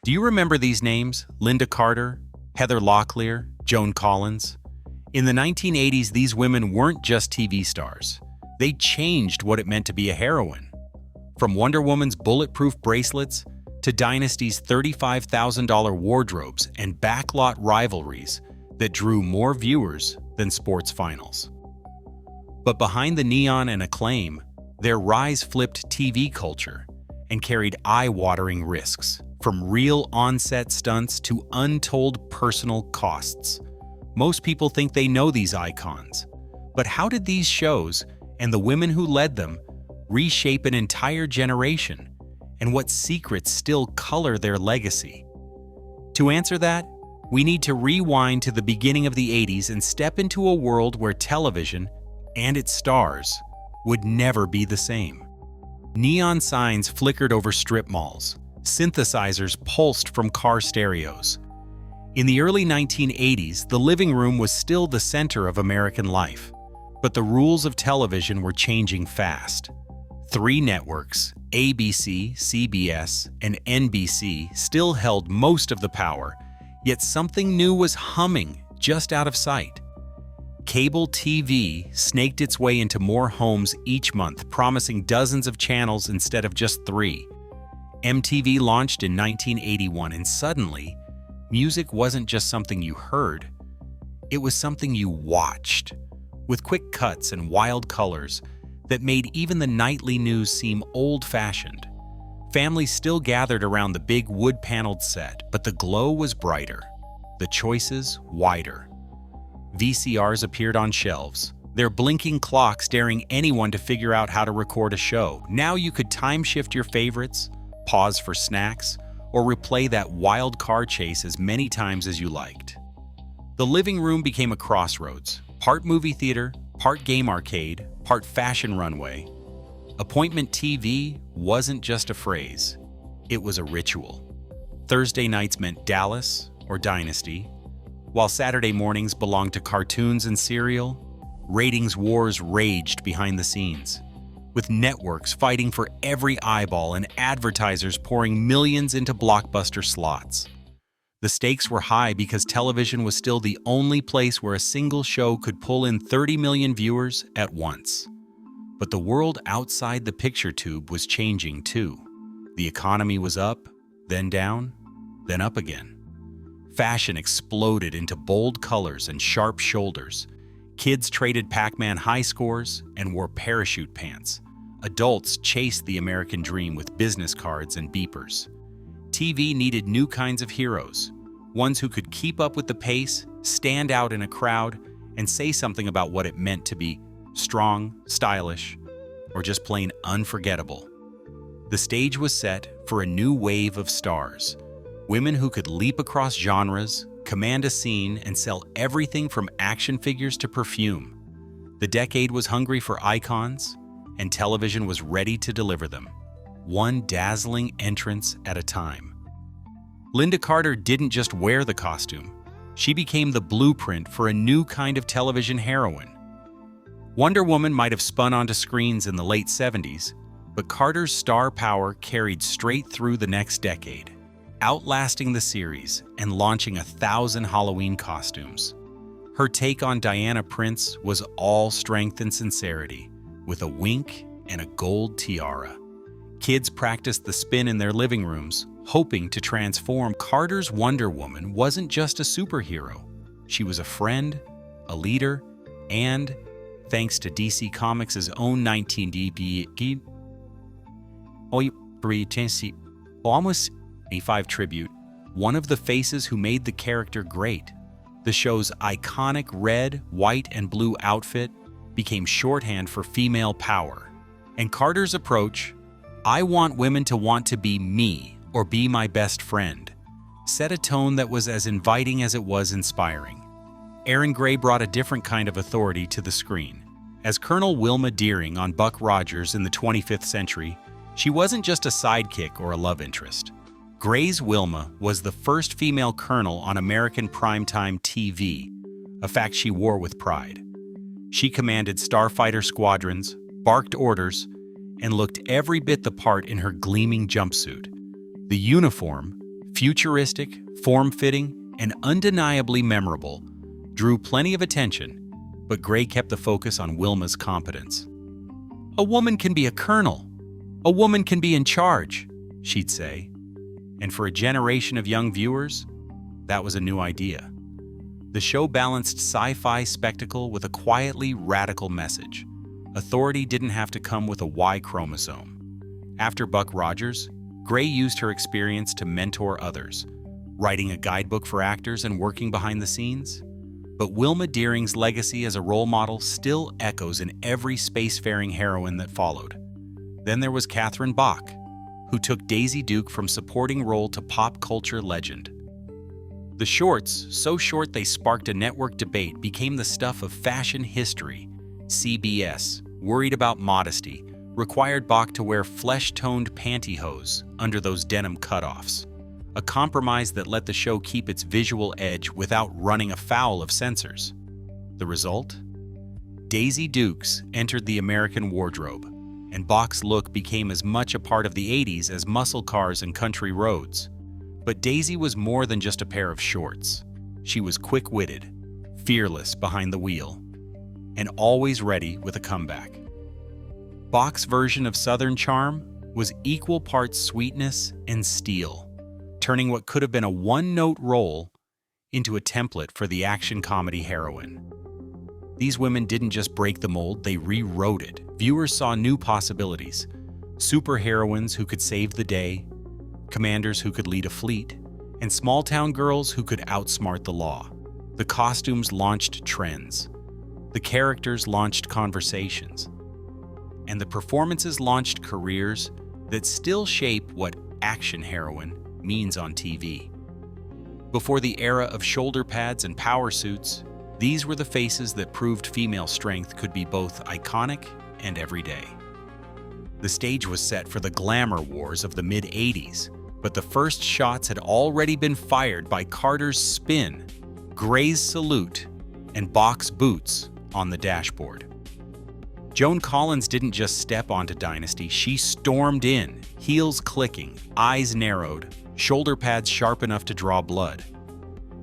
Do you remember these names? Linda Carter, Heather Locklear, Joan Collins? In the 1980s, these women weren't just TV stars. They changed what it meant to be a heroine. From Wonder Woman's bulletproof bracelets to Dynasty's $35,000 wardrobes and backlot rivalries that drew more viewers than sports finals. But behind the neon and acclaim, their rise flipped TV culture and carried eye-watering risks, from real on-set stunts to untold personal costs. Most people think they know these icons, but how did these shows and the women who led them reshape an entire generation, and what secrets still color their legacy? To answer that, we need to rewind to the beginning of the 80s and step into a world where television and its stars would never be the same. Neon signs flickered over strip malls. Synthesizers pulsed from car stereos. In the early 1980s, the living room was still the center of American life, but the rules of television were changing fast. Three networks, ABC, CBS, and NBC, still held most of the power, yet something new was humming just out of sight. Cable TV snaked its way into more homes each month, promising dozens of channels instead of just 3. MTV launched in 1981, and suddenly, music wasn't just something you heard. It was something you watched, with quick cuts and wild colors that made even the nightly news seem old-fashioned. Families still gathered around the big wood-paneled set, but the glow was brighter, the choices wider. VCRs appeared on shelves, their blinking clocks daring anyone to figure out how to record a show. Now you could time-shift your favorites, pause for snacks, or replay that wild car chase as many times as you liked. The living room became a crossroads, part movie theater, part game arcade, part fashion runway. Appointment TV wasn't just a phrase, it was a ritual. Thursday nights meant Dallas or Dynasty, while Saturday mornings belonged to cartoons and cereal. Ratings wars raged behind the scenes, with networks fighting for every eyeball and advertisers pouring millions into blockbuster slots. The stakes were high because television was still the only place where a single show could pull in 30 million viewers at once. But the world outside the picture tube was changing too. The economy was up, then down, then up again. Fashion exploded into bold colors and sharp shoulders. Kids traded Pac-Man high scores and wore parachute pants. Adults chased the American dream with business cards and beepers. TV needed new kinds of heroes, ones who could keep up with the pace, stand out in a crowd, and say something about what it meant to be strong, stylish, or just plain unforgettable. The stage was set for a new wave of stars, women who could leap across genres, command a scene, and sell everything from action figures to perfume. The decade was hungry for icons, and television was ready to deliver them, one dazzling entrance at a time. Linda Carter didn't just wear the costume, she became the blueprint for a new kind of television heroine. Wonder Woman might have spun onto screens in the late 70s, but Carter's star power carried straight through the next decade, outlasting the series and launching 1,000 Halloween costumes. Her take on Diana Prince was all strength and sincerity, with a wink and a gold tiara. Kids practiced the spin in their living rooms, hoping to transform. Carter's Wonder Woman wasn't just a superhero. She was a friend, a leader, and, thanks to DC Comics' own 1985 tribute, one of the faces who made the character great. The show's iconic red, white, and blue outfit became shorthand for female power. And Carter's approach, "I want women to want to be me or be my best friend," set a tone that was as inviting as it was inspiring. Erin Gray brought a different kind of authority to the screen. As Colonel Wilma Deering on Buck Rogers in the 25th Century, she wasn't just a sidekick or a love interest. Gray's Wilma was the first female colonel on American primetime TV, a fact she wore with pride. She commanded starfighter squadrons, barked orders, and looked every bit the part in her gleaming jumpsuit. The uniform, Futuristic, form-fitting, and undeniably memorable, drew plenty of attention, but Gray kept the focus on Wilma's competence. "A woman can be a colonel. A woman can be in charge," she'd say. And for a generation of young viewers, that was a new idea. The show balanced sci-fi spectacle with a quietly radical message. Authority didn't have to come with a Y chromosome. After Buck Rogers, Gray used her experience to mentor others, writing a guidebook for actors and working behind the scenes. But Wilma Deering's legacy as a role model still echoes in every spacefaring heroine that followed. Then there was Catherine Bach, who took Daisy Duke from supporting role to pop culture legend. The shorts, so short they sparked a network debate, became the stuff of fashion history. CBS, worried about modesty, required Bach to wear flesh-toned pantyhose under those denim cutoffs, a compromise that let the show keep its visual edge without running afoul of censors. The result? Daisy Dukes entered the American wardrobe, and Bach's look became as much a part of the 80s as muscle cars and country roads. But Daisy was more than just a pair of shorts. She was quick-witted, fearless behind the wheel, and always ready with a comeback. Bach's version of Southern charm was equal parts sweetness and steel, turning what could have been a one-note role into a template for the action comedy heroine. These women didn't just break the mold, they rewrote it. Viewers saw new possibilities: superheroines who could save the day, commanders who could lead a fleet, and small-town girls who could outsmart the law. The costumes launched trends, the characters launched conversations, and the performances launched careers that still shape what action heroine means on TV. Before the era of shoulder pads and power suits, these were the faces that proved female strength could be both iconic and everyday. The stage was set for the glamour wars of the mid-80s, but the first shots had already been fired by Carter's spin, Gray's salute, and Bach's boots on the dashboard. Joan Collins didn't just step onto Dynasty, she stormed in, heels clicking, eyes narrowed, shoulder pads sharp enough to draw blood.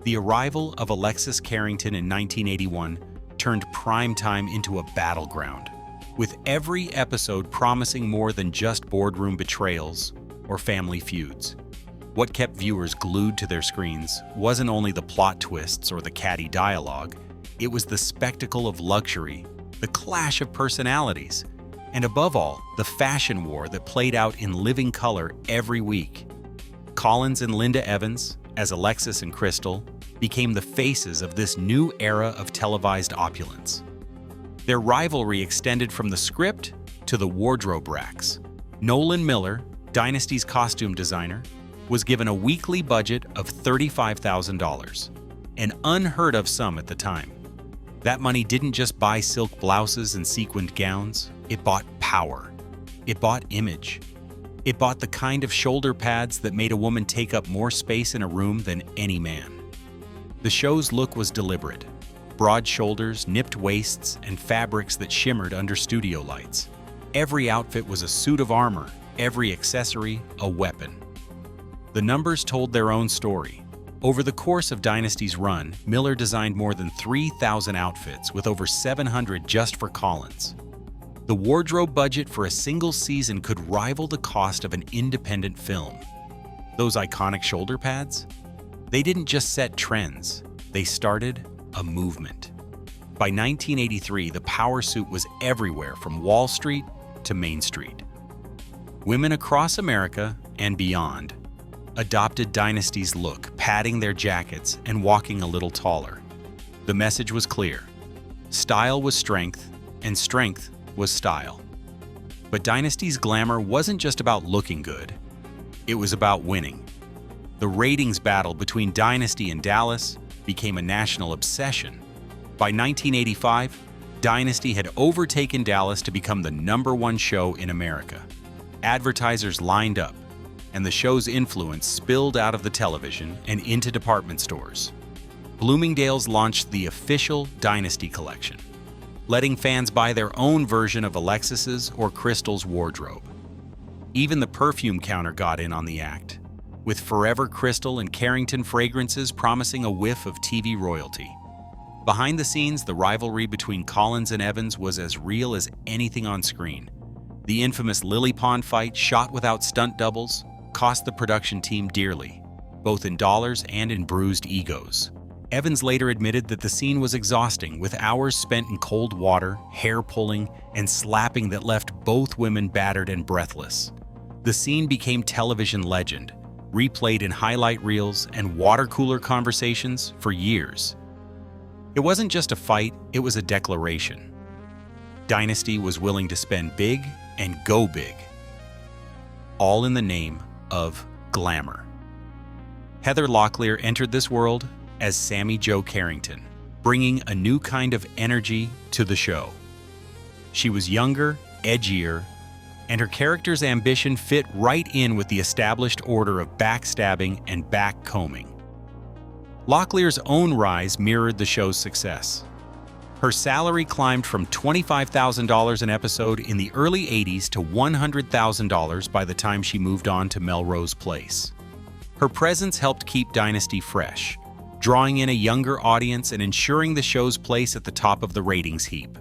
The arrival of Alexis Carrington in 1981 turned primetime into a battleground, with every episode promising more than just boardroom betrayals or family feuds. What kept viewers glued to their screens wasn't only the plot twists or the catty dialogue, it was the spectacle of luxury, the clash of personalities, and above all, the fashion war that played out in living color every week. Collins and Linda Evans, as Alexis and Crystal, became the faces of this new era of televised opulence. Their rivalry extended from the script to the wardrobe racks. Nolan Miller, Dynasty's costume designer, was given a weekly budget of $35,000, an unheard-of sum at the time. That money didn't just buy silk blouses and sequined gowns, it bought power. It bought image. It bought the kind of shoulder pads that made a woman take up more space in a room than any man. The show's look was deliberate. Broad shoulders, nipped waists, and fabrics that shimmered under studio lights. Every outfit was a suit of armor, every accessory a weapon. The numbers told their own story. Over the course of Dynasty's run, Miller designed more than 3,000 outfits, with over 700 just for Collins. The wardrobe budget for a single season could rival the cost of an independent film. Those iconic shoulder pads? They didn't just set trends, they started a movement. By 1983, the power suit was everywhere from Wall Street to Main Street. Women across America and beyond adopted Dynasty's look, padding their jackets and walking a little taller. The message was clear. Style was strength, and strength was style. But Dynasty's glamour wasn't just about looking good. It was about winning. The ratings battle between Dynasty and Dallas became a national obsession. By 1985, Dynasty had overtaken Dallas to become the #1 show in America. Advertisers lined up, and the show's influence spilled out of the television and into department stores. Bloomingdale's launched the official Dynasty collection, letting fans buy their own version of Alexis's or Crystal's wardrobe. Even the perfume counter got in on the act. with Forever Crystal and Carrington fragrances promising a whiff of TV royalty. Behind the scenes, the rivalry between Collins and Evans was as real as anything on screen. The infamous Lily Pond fight, shot without stunt doubles, cost the production team dearly, both in dollars and in bruised egos. Evans later admitted that the scene was exhausting, with hours spent in cold water, hair pulling, and slapping that left both women battered and breathless. The scene became television legend, replayed in highlight reels and water cooler conversations for years. It wasn't just a fight, it was a declaration. Dynasty was willing to spend big and go big, all in the name of glamour. Heather Locklear entered this world as Sammy Jo Carrington, bringing a new kind of energy to the show. She was younger, edgier, and her character's ambition fit right in with the established order of backstabbing and backcombing. Locklear's own rise mirrored the show's success. Her salary climbed from $25,000 an episode in the early 80s to $100,000 by the time she moved on to Melrose Place. Her presence helped keep Dynasty fresh, drawing in a younger audience and ensuring the show's place at the top of the ratings heap.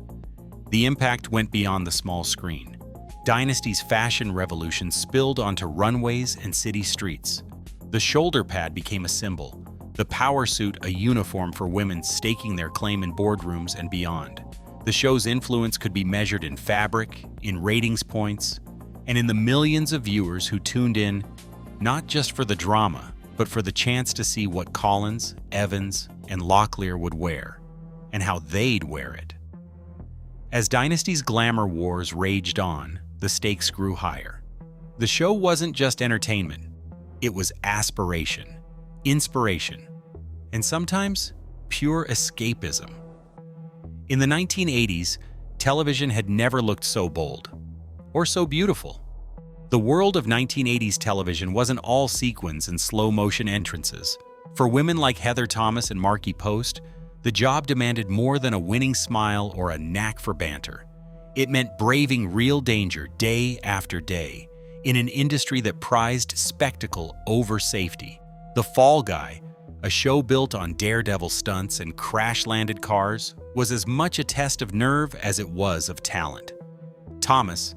The impact went beyond the small screen. Dynasty's fashion revolution spilled onto runways and city streets. The shoulder pad became a symbol, the power suit a uniform for women staking their claim in boardrooms and beyond. The show's influence could be measured in fabric, in ratings points, and in the millions of viewers who tuned in not just for the drama, but for the chance to see what Collins, Evans, and Locklear would wear, and how they'd wear it. As Dynasty's glamour wars raged on, the stakes grew higher. The show wasn't just entertainment, it was aspiration, inspiration, and sometimes pure escapism. In the 1980s, television had never looked so bold, or so beautiful. The world of 1980s television wasn't all sequins and slow-motion entrances. For women like Heather Thomas and Markie Post, the job demanded more than a winning smile or a knack for banter. It meant braving real danger day after day in an industry that prized spectacle over safety. The Fall Guy, a show built on daredevil stunts and crash-landed cars, was as much a test of nerve as it was of talent. Thomas,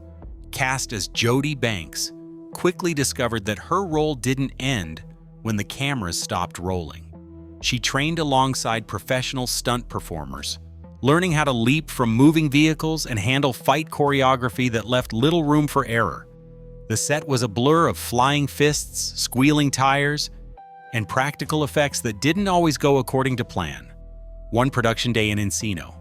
cast as Jody Banks, quickly discovered that her role didn't end when the cameras stopped rolling. She trained alongside professional stunt performers, learning how to leap from moving vehicles and handle fight choreography that left little room for error. The set was a blur of flying fists, squealing tires, and practical effects that didn't always go according to plan. One production day in Encino,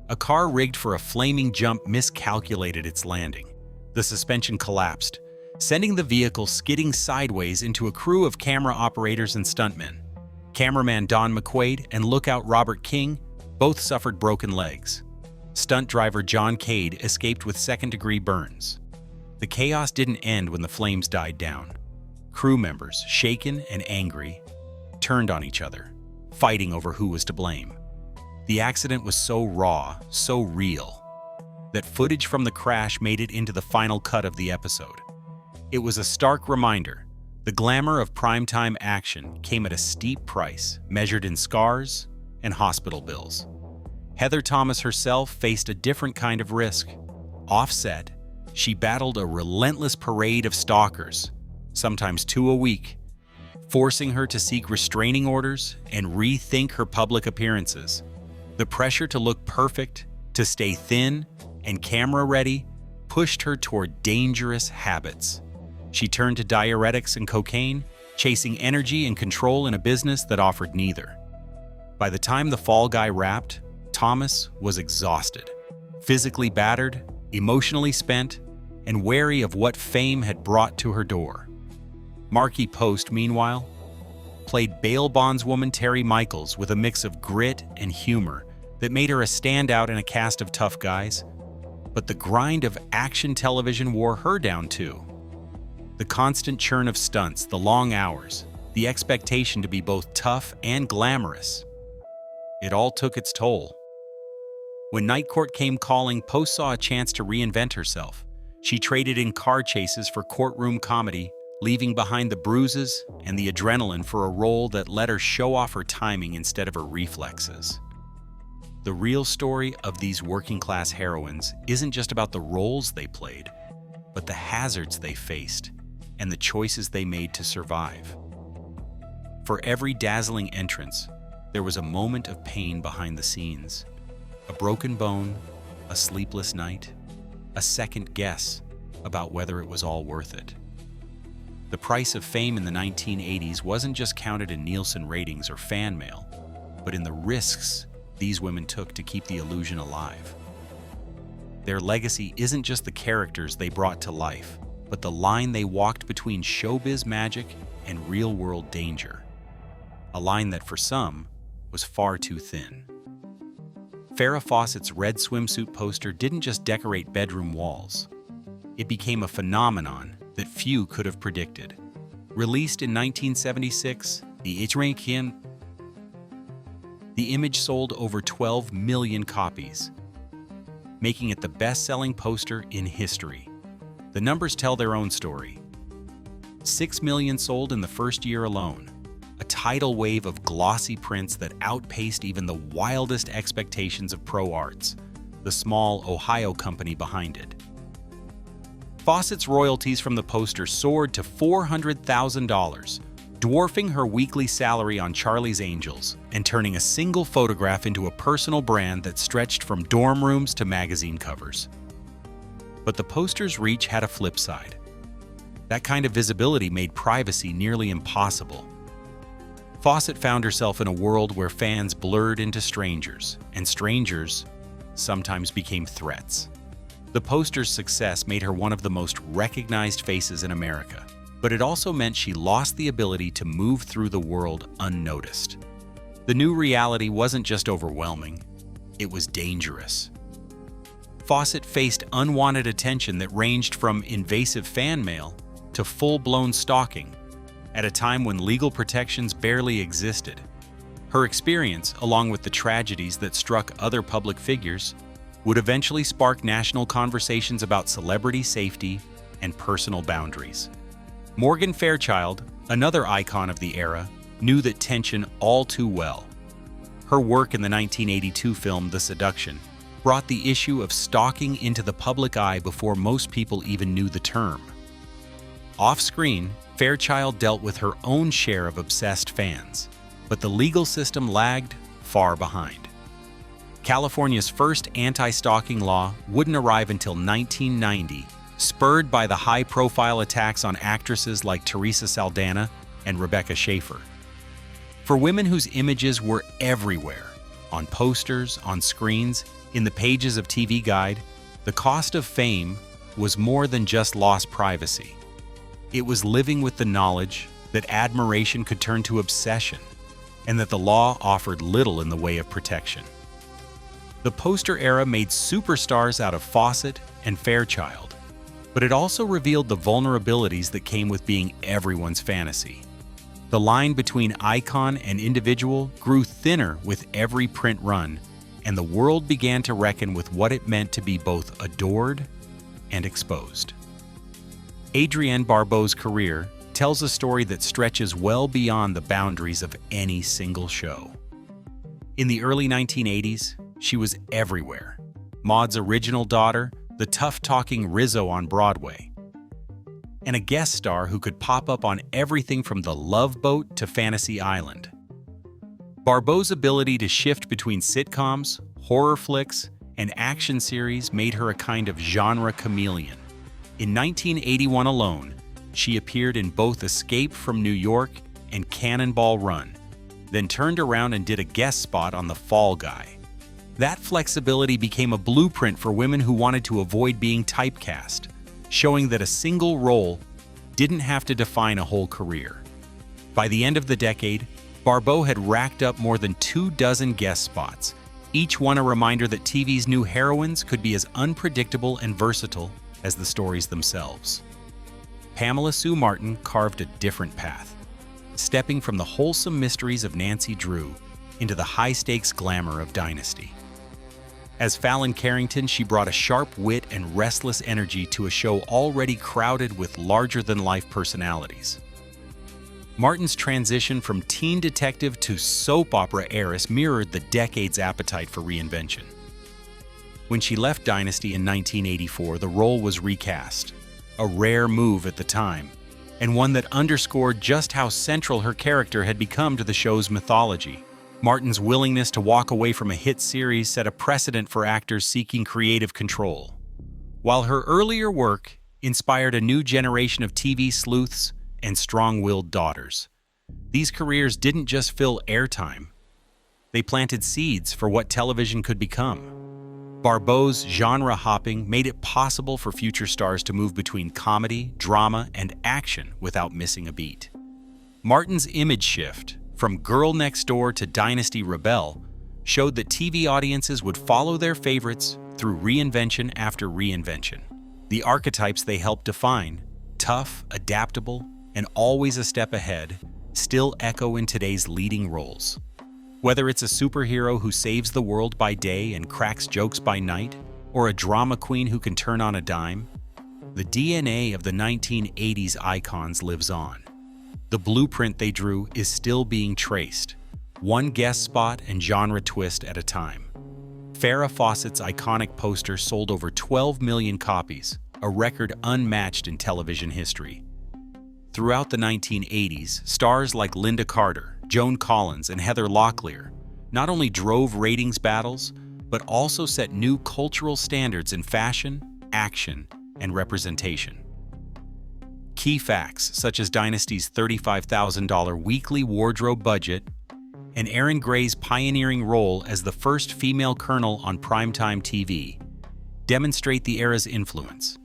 a car rigged for a flaming jump miscalculated its landing. The suspension collapsed, sending the vehicle skidding sideways into a crew of camera operators and stuntmen. Cameraman Don McQuaid and lookout Robert King both suffered broken legs. Stunt driver John Cade escaped with second-degree burns. The chaos didn't end when the flames died down. Crew members, shaken and angry, turned on each other, fighting over who was to blame. The accident was so raw, so real, that footage from the crash made it into the final cut of the episode. It was a stark reminder: the glamour of primetime action came at a steep price, measured in scars and hospital bills. Heather Thomas herself faced a different kind of risk. Offset, she battled a relentless parade of stalkers, sometimes 2 a week, forcing her to seek restraining orders and rethink her public appearances. The pressure to look perfect, to stay thin and camera-ready, pushed her toward dangerous habits. She turned to diuretics and cocaine, chasing energy and control in a business that offered neither. By the time The Fall Guy wrapped, Thomas was exhausted, physically battered, emotionally spent, and wary of what fame had brought to her door. Markie Post, meanwhile, played bail bondswoman Terry Michaels with a mix of grit and humor that made her a standout in a cast of tough guys. But the grind of action television wore her down too. The constant churn of stunts, the long hours, the expectation to be both tough and glamorous. It all took its toll. When Night Court came calling, Post saw a chance to reinvent herself. She traded in car chases for courtroom comedy, leaving behind the bruises and the adrenaline for a role that let her show off her timing instead of her reflexes. The real story of these working-class heroines isn't just about the roles they played, but the hazards they faced and the choices they made to survive. For every dazzling entrance, there was a moment of pain behind the scenes. A broken bone, a sleepless night, a second guess about whether it was all worth it. The price of fame in the 1980s wasn't just counted in Nielsen ratings or fan mail, but in the risks these women took to keep the illusion alive. Their legacy isn't just the characters they brought to life, but the line they walked between showbiz magic and real-world danger. A line that, for some, was far too thin. Farrah Fawcett's red swimsuit poster didn't just decorate bedroom walls. It became a phenomenon that few could have predicted. Released in 1976, the image sold over 12 million copies, making it the best-selling poster in history. The numbers tell their own story. 6 million sold in the first year alone, a tidal wave of glossy prints that outpaced even the wildest expectations of Pro Arts, the small Ohio company behind it. Fawcett's royalties from the poster soared to $400,000, dwarfing her weekly salary on Charlie's Angels and turning a single photograph into a personal brand that stretched from dorm rooms to magazine covers. But the poster's reach had a flip side. That kind of visibility made privacy nearly impossible. Fawcett found herself in a world where fans blurred into strangers, and strangers sometimes became threats. The poster's success made her one of the most recognized faces in America, but it also meant she lost the ability to move through the world unnoticed. The new reality wasn't just overwhelming, it was dangerous. Fawcett faced unwanted attention that ranged from invasive fan mail to full-blown stalking, at a time when legal protections barely existed. Her experience, along with the tragedies that struck other public figures, would eventually spark national conversations about celebrity safety and personal boundaries. Morgan Fairchild, another icon of the era, knew that tension all too well. Her work in the 1982 film The Seduction brought the issue of stalking into the public eye before most people even knew the term. Off-screen, Fairchild dealt with her own share of obsessed fans, but the legal system lagged far behind. California's first anti-stalking law wouldn't arrive until 1990, spurred by the high-profile attacks on actresses like Teresa Saldana and Rebecca Schaeffer. For women whose images were everywhere, on posters, on screens, in the pages of TV Guide, the cost of fame was more than just lost privacy. It was living with the knowledge that admiration could turn to obsession, and that the law offered little in the way of protection. The poster era made superstars out of Fawcett and Fairchild, but it also revealed the vulnerabilities that came with being everyone's fantasy. The line between icon and individual grew thinner with every print run, and the world began to reckon with what it meant to be both adored and exposed. Adrienne Barbeau's career tells a story that stretches well beyond the boundaries of any single show. In the early 1980s, she was everywhere. Maude's original daughter, the tough-talking Rizzo on Broadway, and a guest star who could pop up on everything from The Love Boat to Fantasy Island. Barbeau's ability to shift between sitcoms, horror flicks, and action series made her a kind of genre chameleon. In 1981 alone, she appeared in both Escape from New York and Cannonball Run, then turned around and did a guest spot on The Fall Guy. That flexibility became a blueprint for women who wanted to avoid being typecast, showing that a single role didn't have to define a whole career. By the end of the decade, Barbeau had racked up more than 24 guest spots, each one a reminder that TV's new heroines could be as unpredictable and versatile as the stories themselves. Pamela Sue Martin carved a different path, stepping from the wholesome mysteries of Nancy Drew into the high-stakes glamour of Dynasty. As Fallon Carrington, she brought a sharp wit and restless energy to a show already crowded with larger-than-life personalities. Martin's transition from teen detective to soap opera heiress mirrored the decade's appetite for reinvention. When she left Dynasty in 1984, the role was recast, a rare move at the time, and one that underscored just how central her character had become to the show's mythology. Martin's willingness to walk away from a hit series set a precedent for actors seeking creative control. While her earlier work inspired a new generation of TV sleuths and strong-willed daughters, these careers didn't just fill airtime. They planted seeds for what television could become. Barbeau's genre hopping made it possible for future stars to move between comedy, drama, and action without missing a beat. Martin's image shift, from Girl Next Door to Dynasty Rebelle, showed that TV audiences would follow their favorites through reinvention after reinvention. The archetypes they helped define, tough, adaptable, and always a step ahead, still echo in today's leading roles. Whether it's a superhero who saves the world by day and cracks jokes by night, or a drama queen who can turn on a dime, the DNA of the 1980s icons lives on. The blueprint they drew is still being traced, one guest spot and genre twist at a time. Farrah Fawcett's iconic poster sold over 12 million copies, a record unmatched in television history. Throughout the 1980s, stars like Linda Carter, Joan Collins, and Heather Locklear not only drove ratings battles, but also set new cultural standards in fashion, action, and representation. Key facts, such as Dynasty's $35,000 weekly wardrobe budget and Erin Gray's pioneering role as the first female colonel on primetime TV, demonstrate the era's influence.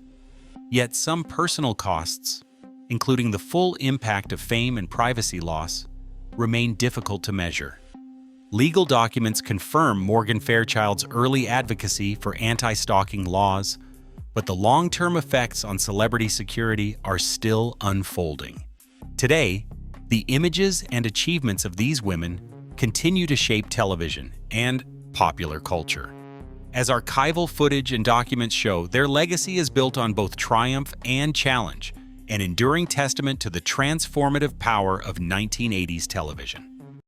Yet some personal costs, including the full impact of fame and privacy loss, remain difficult to measure. Legal documents confirm Morgan Fairchild's early advocacy for anti-stalking laws, but the long-term effects on celebrity security are still unfolding. Today, the images and achievements of these women continue to shape television and popular culture. As archival footage and documents show, their legacy is built on both triumph and challenge, an enduring testament to the transformative power of 1980s television.